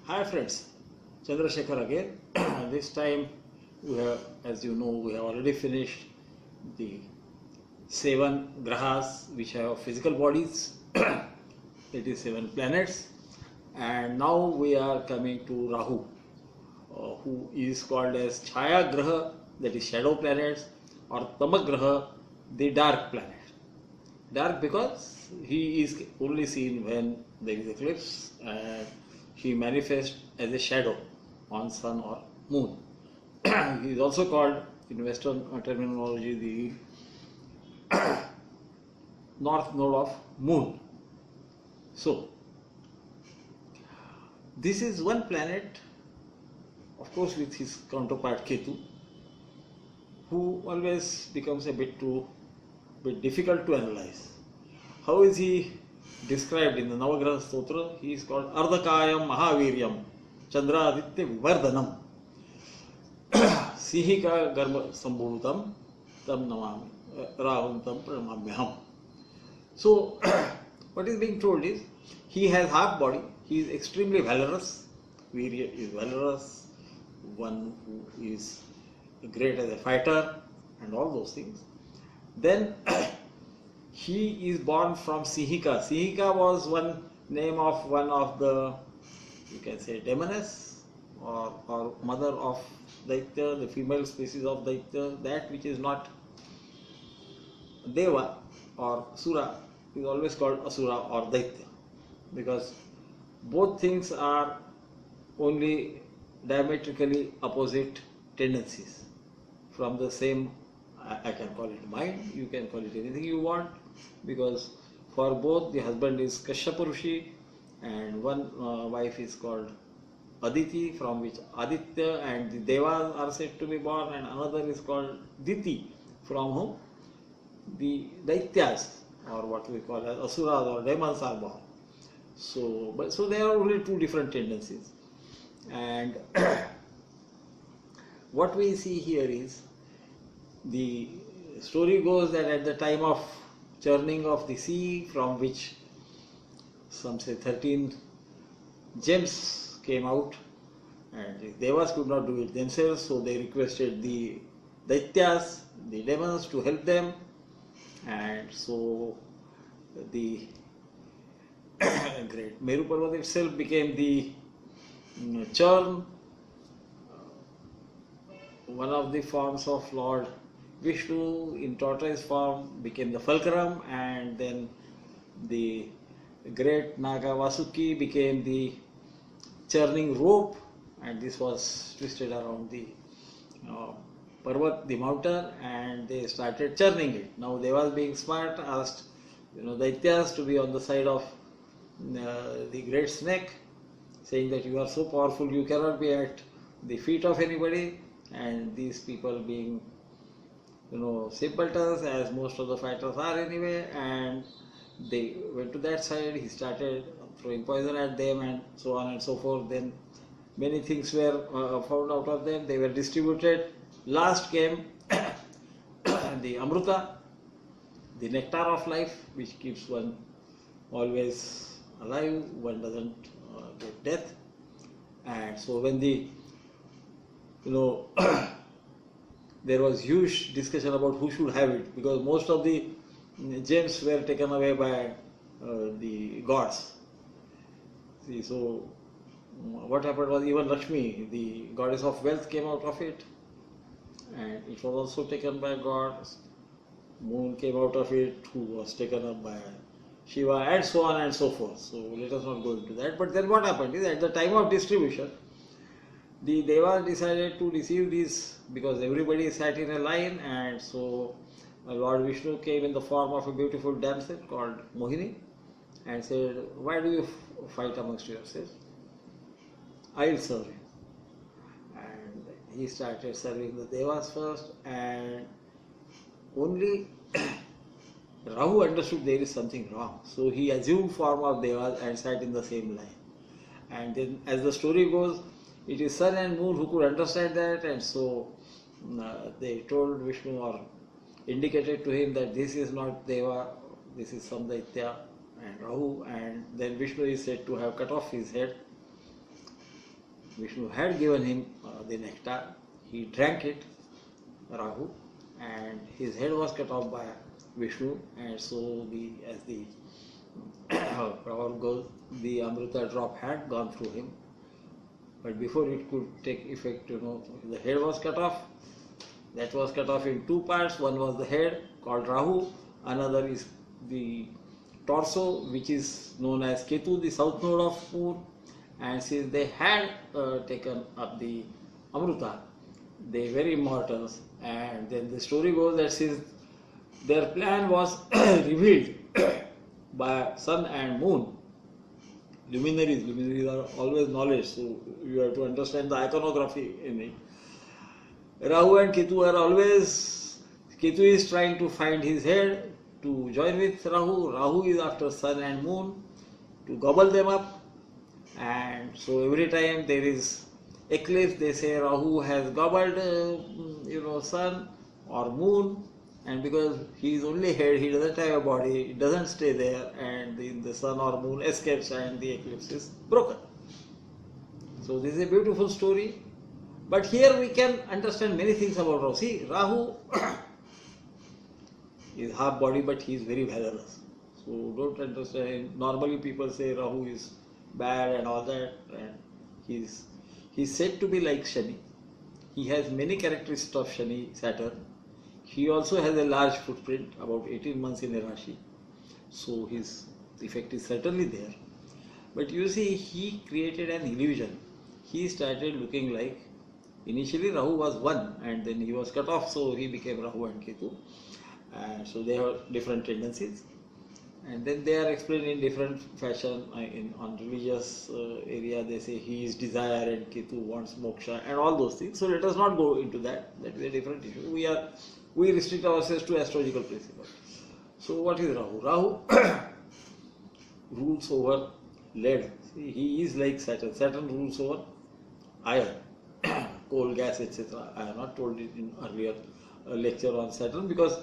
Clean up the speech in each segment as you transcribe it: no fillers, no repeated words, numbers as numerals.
Hi friends, Chandrasekhar again. This time we have, as you know, we have already finished the seven grahas which have physical bodies. It is seven planets, and now we are coming to Rahu, who is called as Chaya Graha, that is shadow planets, or Tamagraha, the dark planet. Dark because he is only seen when there is eclipse and he manifests as a shadow on sun or moon. He is also called in Western terminology the north node of moon. So this is one planet, of course, with his counterpart Ketu, who always becomes a bit difficult to analyze. How is he described in the Navagraha Stotra? He is called Ardhakayam Mahaviryam Chandraditya Vivardhanam Sihika Garba Sambhutam Tam Namami Rahum Tam Pranamamyaham. So, what is being told is he has half body, he is extremely valorous, Virya is valorous, one who is great as a fighter and all those things. Then he is born from Sihika. Sihika was one name of one of the, you can say, demoness or mother of Daitya, the female species of Daitya, that which is not Deva or Sura is always called Asura or Daitya, because both things are only diametrically opposite tendencies from the same, I can call it mind, you can call it anything you want, because for both the husband is Kashyapa Rishi and one wife is called Aditi, from which Aditya and the Devas are said to be born, and another is called Diti, from whom the Daityas, or what we call as Asuras or demons, are born. So there are only two different tendencies, and what we see here is, the story goes that at the time of churning of the sea, from which some say 13 gems came out, and the Devas could not do it themselves, so they requested the Daityas, the demons, to help them, and so the great Meru Parvat itself became the churn, one of the forms of Lord Vishnu in tortoise form became the fulcrum, and then the great Naga Vasuki became the churning rope, and this was twisted around the Parvat, the mountain, and they started churning it. Now Devas, being smart, asked Daityas to be on the side of the great snake, saying that you are so powerful, you cannot be at the feet of anybody, and these people being simpletons, as most of the fighters are anyway, and they went to that side. He started throwing poison at them and so on and so forth. Then many things were found out of them. They were distributed. Last came the Amruta, the nectar of life, which keeps one always alive, one doesn't get death. And so when the there was huge discussion about who should have it, because most of the gems were taken away by the gods. See, so what happened was, even Lakshmi, the goddess of wealth, came out of it, and it was also taken by gods. Moon came out of it, who was taken up by Shiva, and so on and so forth. So let us not go into that. But then what happened is, at the time of distribution, the Devas decided to receive these, because everybody sat in a line, and so Lord Vishnu came in the form of a beautiful damsel called Mohini and said, "Why do you fight amongst yourselves? I will serve you." And he started serving the Devas first, and only Rahu understood there is something wrong. So he assumed form of Devas and sat in the same line. And then, as the story goes, it is Sun and Moon who could understand that, and so they told Vishnu, or indicated to him, that this is not Deva, this is some Daitya and Rahu, and then Vishnu is said to have cut off his head Vishnu had given him the nectar. He drank it, Rahu, and his head was cut off by Vishnu, and so as the proverb goes, the Amrita drop had gone through him. But before it could take effect, the head was cut off. That was cut off in two parts. One was the head, called Rahu. Another is the torso, which is known as Ketu, the south node of moon. And since they had taken up the Amrita, they were immortals. And then the story goes that since their plan was revealed by sun and moon, luminaries are always knowledge, so you have to understand the iconography in it. Rahu and Ketu are always, Ketu is trying to find his head to join with Rahu. Rahu is after sun and moon to gobble them up. And so every time there is eclipse, they say Rahu has gobbled, sun or moon. And because he is only head, he doesn't have a body, it doesn't stay there, and the sun or moon escapes and the eclipse is broken. So this is a beautiful story. But here we can understand many things about Rahu. See, Rahu is half body, but he is very valorous. So don't understand. Normally people say Rahu is bad and all that, and he's said to be like Shani. He has many characteristics of Shani, Saturn. He also has a large footprint, about 18 months in a Rashi. So his effect is certainly there. But you see, he created an illusion. He started looking like, initially Rahu was one, and then he was cut off, so he became Rahu and Ketu. And so they have different tendencies. And then they are explained in different fashion. On religious area, they say he is desire and Ketu wants moksha and all those things. So let us not go into that. That is a different issue. We restrict ourselves to astrological principles. So what is Rahu? Rahu rules over lead. See, he is like Saturn. Saturn rules over iron, coal, gas, etc. I have not told it in earlier lecture on Saturn because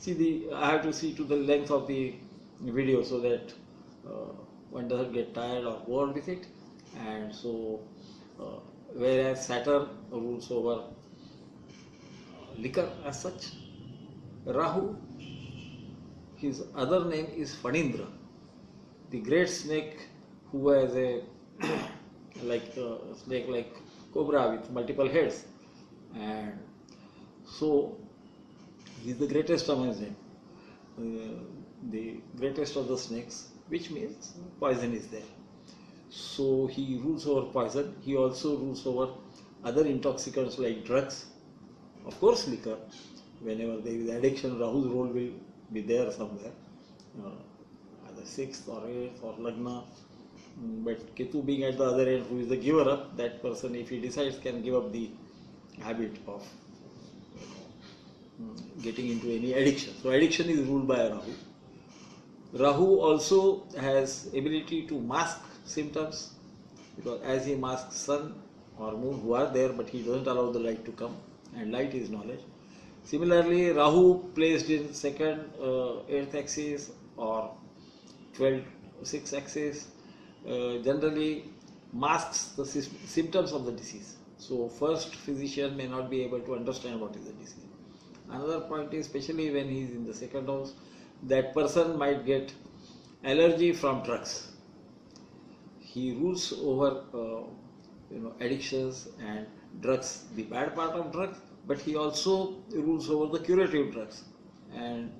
I have to see to the length of the video so that one doesn't get tired or bored with it. And so whereas Saturn rules over liquor as such, Rahu, his other name is Phanindra, the great snake who has a snake like cobra with multiple heads. And so he is the greatest among them, the greatest of the snakes, which means poison is there. So he rules over poison. He also rules over other intoxicants like drugs. Of course, liquor. Whenever there is addiction, Rahu's role will be there somewhere, either 6th or 8th or Lagna. But Ketu being at the other end, who is the giver up, that person, if he decides, can give up the habit of getting into any addiction. So addiction is ruled by Rahu. Rahu also has ability to mask symptoms, because as he masks sun or moon who are there, but he doesn't allow the light to come, and light is knowledge. Similarly, Rahu placed in 2nd 8th axis or 12th 6th axis generally masks the symptoms of the disease. So first physician may not be able to understand what is the disease. Another point is, especially when he is in the 2nd house, that person might get allergy from drugs. He rules over addictions and drugs, the bad part of drugs, but he also rules over the curative drugs. And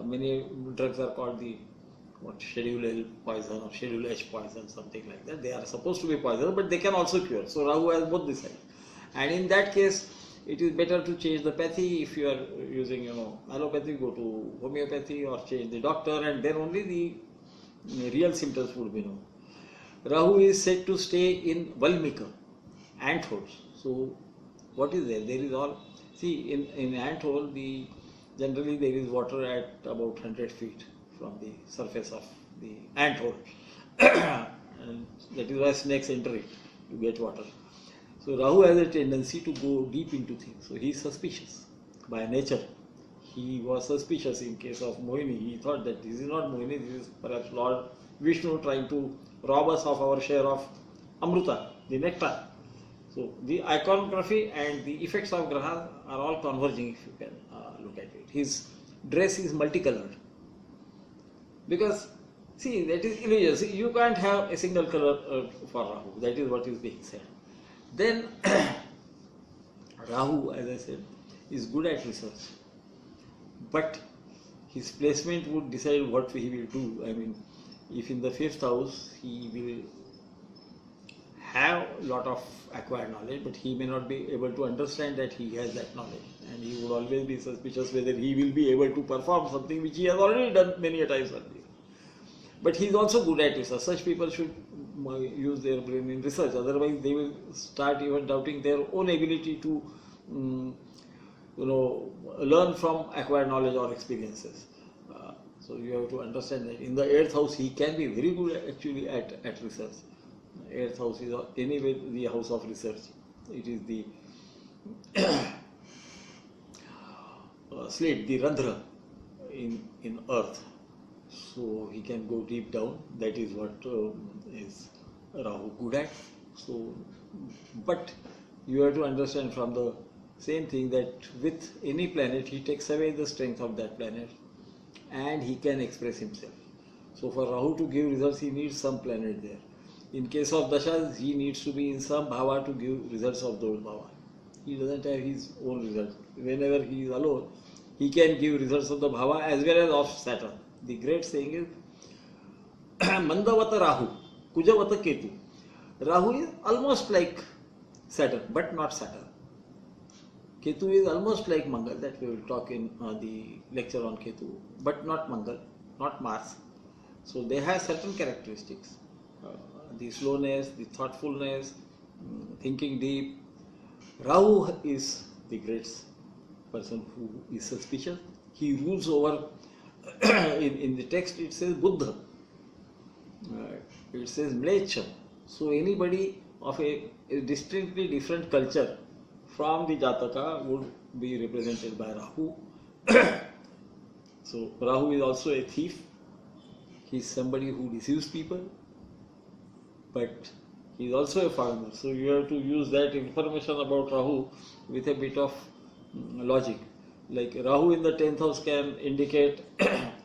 many drugs are called the Schedule L poison or Schedule H poison, something like that. They are supposed to be poison, but they can also cure. So Rahu has both the sides. And in that case, it is better to change the pathy. If you are using, allopathy, go to homeopathy or change the doctor, and then only the real symptoms would be known. Rahu is said to stay in Valmika, ant holes. So what is there? There is all, see, in ant hole, generally there is water at about 100 feet from the surface of the ant hole. And that is why snakes enter it, to get water. So Rahu has a tendency to go deep into things. So he is suspicious by nature. He was suspicious in case of Mohini. He thought that this is not Mohini, this is perhaps Lord Vishnu trying to rob us of our share of Amrita, the nectar. So the iconography and the effects of Graha are all converging if you can look at it. His dress is multicolored because see that is illusion. See, you can't have a single color for Rahu. That is what is being said. Then Rahu, as I said, is good at research, but his placement would decide what he will do. I mean, if in the fifth house he will have a lot of acquired knowledge, but he may not be able to understand that he has that knowledge, and he would always be suspicious whether he will be able to perform something which he has already done many a times earlier. But he is also good at research. Such people should use their brain in research, otherwise they will start even doubting their own ability to learn from acquired knowledge or experiences. So you have to understand that in the 8th house he can be very good actually at research. 8th house is anyway the house of research. It is the slit, the randhra in earth. So he can go deep down. That is what is Rahu good at. So, but you have to understand from the same thing that with any planet he takes away the strength of that planet and he can express himself. So for Rahu to give results he needs some planet there. In case of Dashas he needs to be in some bhava to give results of those bhava. He doesn't have his own results. Whenever he is alone he can give results of the bhava as well as of Saturn. The great saying is Mandavata Rahu, Kujavata Ketu. Rahu is almost like Saturn, but not Saturn. Ketu is almost like Mangal, that we will talk in the lecture on Ketu, but not Mangal, not Mars. So they have certain characteristics. The slowness, the thoughtfulness, thinking deep. Rahu is the great person who is suspicious. He rules over, in the text it says Buddha, it says Mlecha. So anybody of a distinctly different culture from the Jataka would be represented by Rahu. So Rahu is also a thief. He is somebody who deceives people, but he is also a farmer. So you have to use that information about Rahu with a bit of logic. Like Rahu in the 10th house can indicate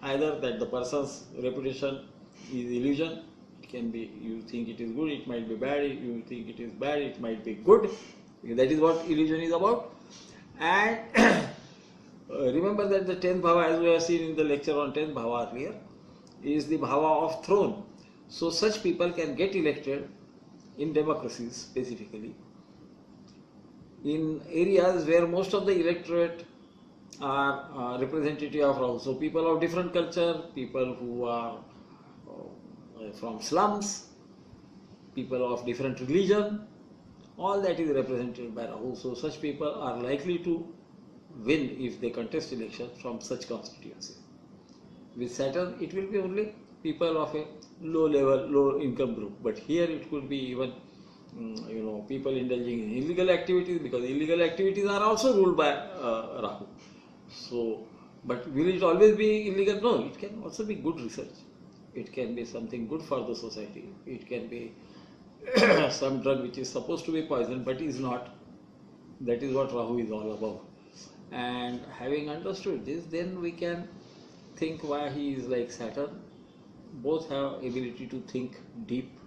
either that the person's reputation is illusion. It can be, you think it is good, it might be bad. You think it is bad, it might be good. That is what illusion is about. And remember that the 10th bhava, as we have seen in the lecture on 10th bhava earlier, is the bhava of throne. So such people can get elected in democracies specifically, in areas where most of the electorate are representative of Rahu. So people of different culture, people who are from slums, people of different religion, all that is represented by Rahu. So such people are likely to win if they contest election from such constituencies. With Saturn it will be only people of a low level, low income group, but here it could be even people indulging in illegal activities, because illegal activities are also ruled by Rahu. So, but will it always be illegal? No, it can also be good research. It can be something good for the society. It can be some drug which is supposed to be poison but is not. That is what Rahu is all about. And having understood this, then we can think why he is like Saturn. Both have ability to think deep.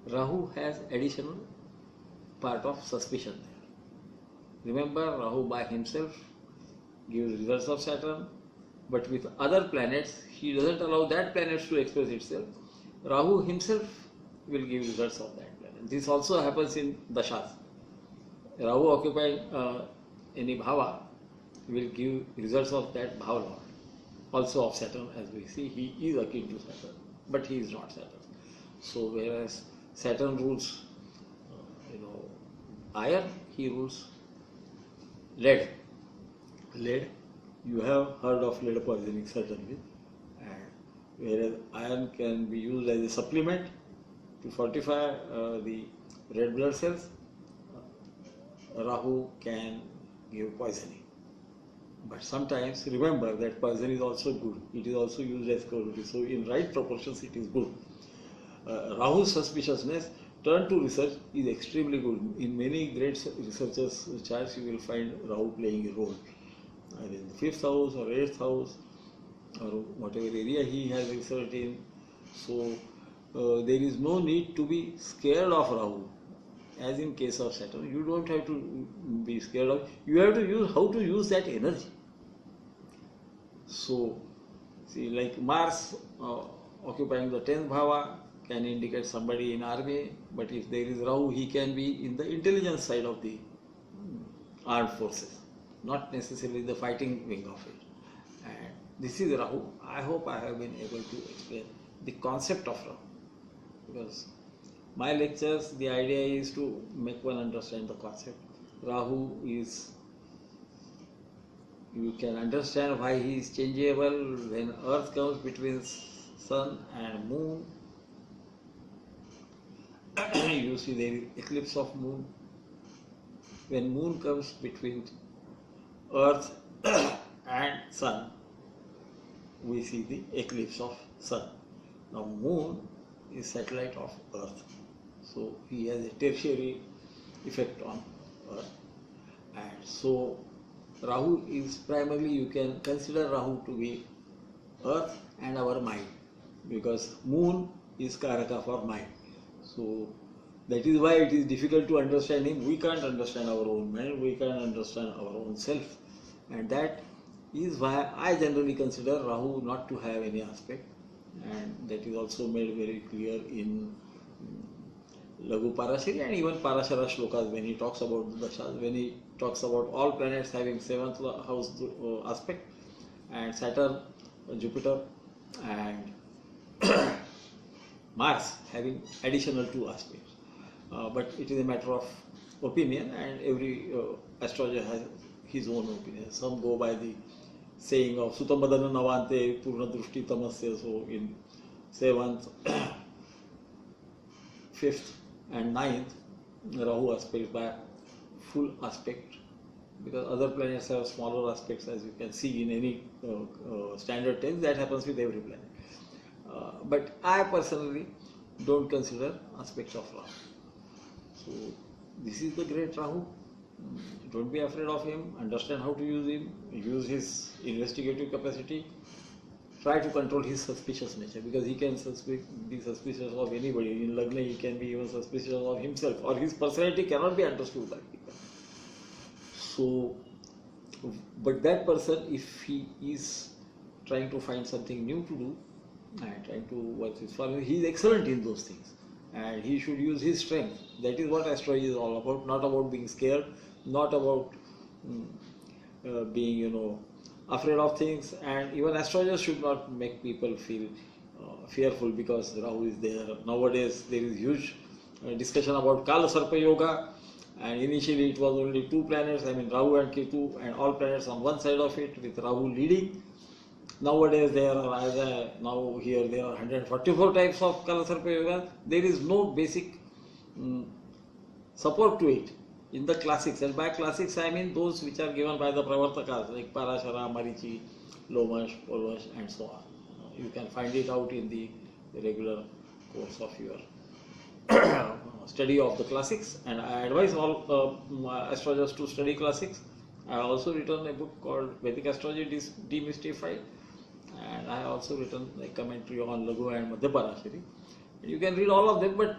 Rahu has additional part of suspicion there. Remember, Rahu by himself gives results of Saturn, but with other planets, he doesn't allow that planet to express itself. Rahu himself will give results of that planet. This also happens in Dashas. Rahu occupying any bhava will give results of that bhava lord. Also of Saturn, as we see, he is akin to Saturn, but he is not Saturn. So whereas Saturn rules, iron, he rules lead. Lead, you have heard of lead poisoning certainly, and whereas iron can be used as a supplement to fortify the red blood cells, Rahu can give poisoning. But sometimes remember that poison is also good. It is also used as cruelty. So in right proportions it is good. Rahu's suspiciousness turn to research is extremely good. In many great researchers' charts, you will find Rahu playing a role, either in the 5th house or 8th house, or whatever area he has researched in. So there is no need to be scared of Rahu. As in case of Saturn, you don't have to be scared of. You have to use how to use that energy. So, see, like Mars occupying the 10th bhava can indicate somebody in army, but if there is Rahu, he can be in the intelligence side of the armed forces, not necessarily the fighting wing of it. And this is Rahu. I hope I have been able to explain the concept of Rahu, because my lectures, the idea is to make one understand the concept. Rahu is, you can understand why he is changeable when Earth comes between Sun and Moon. You see there is eclipse of Moon. When Moon comes between Earth and Sun, we see the eclipse of Sun. Now Moon is satellite of Earth, so he has a tertiary effect on Earth. And so Rahu is primarily, you can consider Rahu to be Earth and our mind, because Moon is Karaka for mind. So that is why it is difficult to understand him. We can't understand our own mind, we can't understand our own self. And that is why I generally consider Rahu not to have any aspect. And that is also made very clear in Laghu Parashari and even Parashara Shlokas when he talks about the Dashas, when he talks about all planets having 7th house aspect, and Saturn, Jupiter and Mars having additional 2 aspects. But it is a matter of opinion, and every astrologer has his own opinion. Some go by the saying of Sutamadana Navante Purna Drushti Tamasya, so in 7th, 5th and 9th, Rahu aspect by full aspect, because other planets have smaller aspects, as you can see in any standard text. That happens with every planet. But I personally don't consider aspects of Rahu. So this is the great Rahu. Don't be afraid of him, understand how to use him, use his investigative capacity, try to control his suspicious nature, because he can be suspicious of anybody. In Lagna he can be even suspicious of himself, or his personality cannot be understood by people. So, but that person, if he is trying to find something new to do and trying to work his family, he is excellent in those things, and he should use his strength. That is what astrology is all about, not about being scared, not about being, afraid of things. And even astrologers should not make people feel fearful because Rahu is there. Nowadays there is huge discussion about Kala Sarpa Yoga, and initially it was only 2 planets, Rahu and Ketu, and all planets on one side of it with Rahu leading. Nowadays there are, now here there are 144 types of Kala Sarpa Yoga. There is no basic support to it in the classics, and by classics I mean those which are given by the Pravartakas like Parashara, Marichi, Lomash, Purvash and so on. You can find it out in the regular course of your study of the classics, and I advise all astrologers to study classics. I have also written a book called Vedic Astrology Demystified, and I have also written a commentary on Laghu and Madhya Parashari. You can read all of them, but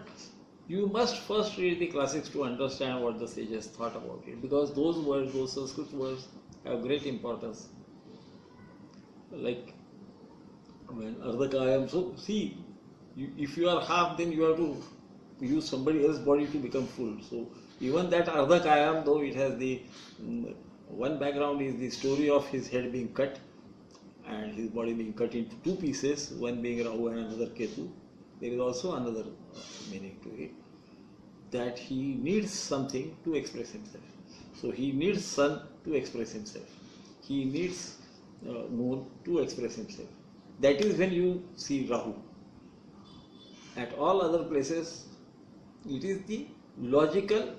you must first read the classics to understand what the sages thought about it, because those words, those Sanskrit words have great importance. Like when Ardhakayam, so see, if you are half, then you have to use somebody else's body to become full. So even that Ardhakayam, though it has the one background is the story of his head being cut and his body being cut into 2 pieces, one being Rahu and another Ketu. There is also another meaning to it, that he needs something to express himself. So he needs sun to express himself. He needs moon to express himself. That is when you see Rahu. At all other places, it is the logical,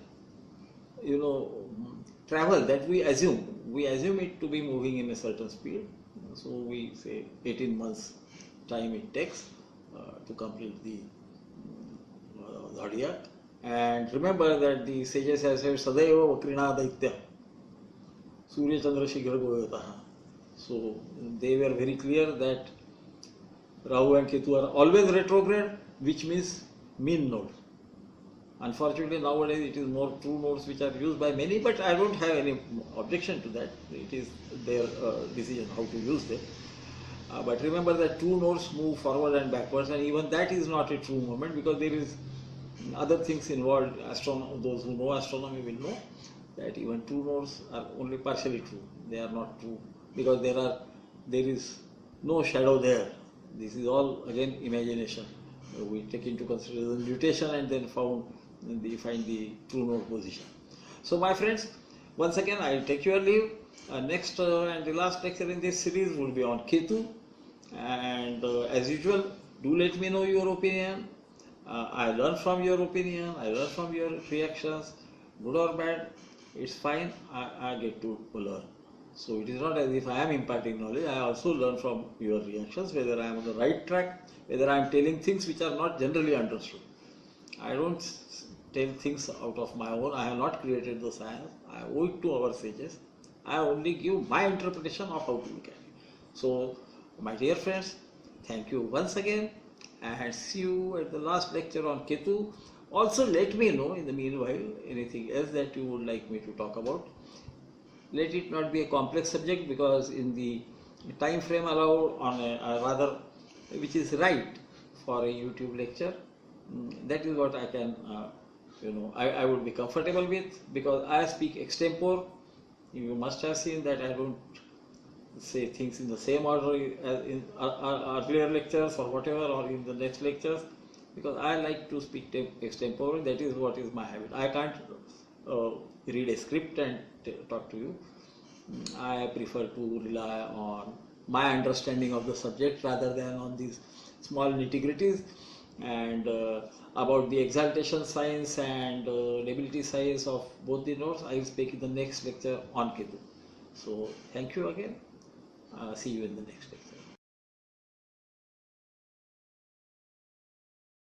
travel that we assume. We assume it to be moving in a certain speed. So we say 18 months time it takes to complete the zodiac, And remember that the sages have said Sadaiva Vakrina Daitya Surya Chandra Shikhar Goyataha. So they were very clear that Rahu and Ketu are always retrograde, which means mean node. Unfortunately, nowadays it is more true nodes which are used by many, but I don't have any objection to that. It is their decision how to use them. But remember that true nodes move forward and backwards, and even that is not a true movement because there is other things involved. Those who know astronomy will know that even true nodes are only partially true. They are not true because there is no shadow there. This is all again imagination. We take into consideration the nutation and then find the true node position. So my friends, once again I will take your leave. Next and the last lecture in this series will be on Ketu, and as usual, do let me know your opinion. I learn from your opinion, I learn from your reactions, good or bad, it's fine, I get to learn. So it is not as if I am imparting knowledge, I also learn from your reactions, whether I am on the right track, whether I am telling things which are not generally understood. I don't tell things out of my own, I have not created the science, I owe it to our sages. I only give my interpretation of how to look at it. So, my dear friends, thank you once again and see you at the last lecture on Ketu. Also, let me know in the meanwhile anything else that you would like me to talk about. Let it not be a complex subject because in the time frame allowed on a rather which is right for a YouTube lecture, that is what I can, I would be comfortable with because I speak extempore. You must have seen that I don't say things in the same order as in earlier lectures or whatever or in the next lectures because I like to speak extempore. That is what is my habit. I can't read a script and talk to you. I prefer to rely on my understanding of the subject rather than on these small nitty-gritties. And about the exaltation science and debility science of both the nodes, I will speak in the next lecture on Ketu. So thank you again. See you in the next lecture.